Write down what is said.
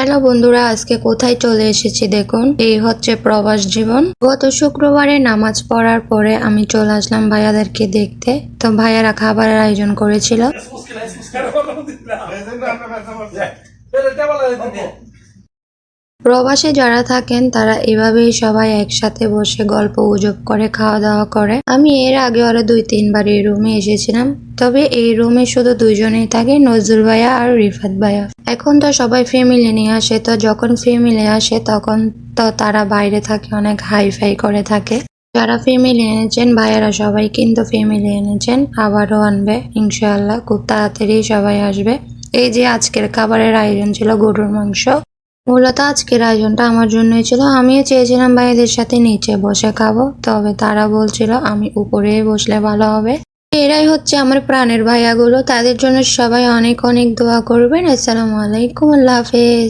Hello বন্ধুরা, আজকে কোথায় চলে এসেছি দেখুন। এই হচ্ছে প্রবাস জীবন। গত শুক্রবারে নামাজ পড়ার পরে আমি চলে আসলাম ভাইয়াদেরকে দেখতে। তো ভাইয়ারা খাবারের আয়োজন করেছিল। প্রবাসে যারা থাকেন তারা এভাবেই সবাই একসাথে বসে গল্প গুজব করে খাওয়া দাওয়া করে। আমি এর আগে ওরা 2-3 বার এই রুমে এসেছিলাম, তবে এই রুমে শুধু দুইজনেই থাকে, নজরুল ভাইয়া আর রিফাত ভাইয়া। এখন তো সবাই ফ্যামিলি নিয়ে আসে, তো যখন ফ্যামিলি আসে তখন তো তারা বাইরে থাকে, অনেক হাই ফাই করে থাকে। যারা ফ্যামিলি এনেছেন ভাইয়ারা সবাই কিন্তু ফ্যামিলি এনেছেন, আবারও আনবে ইনশাআল্লাহ, খুব তাড়াতাড়ি সবাই আসবে। এই যে আজকের খাবারের আয়োজন ছিল গরুর মাংস। মূলত আজকের আয়োজনটা আমার জন্যই ছিল। আমিও চেয়েছিলাম ভাইদের সাথে নিচে বসে খাবো, তবে তারা বলছিল আমি উপরে বসলে ভালো হবে। এরাই হচ্ছে আমার প্রাণের ভাইয়াগুলো, তাদের জন্য সবাই অনেক অনেক দোয়া করবেন। আসসালামু আলাইকুম, আল্লাহ হাফেজ।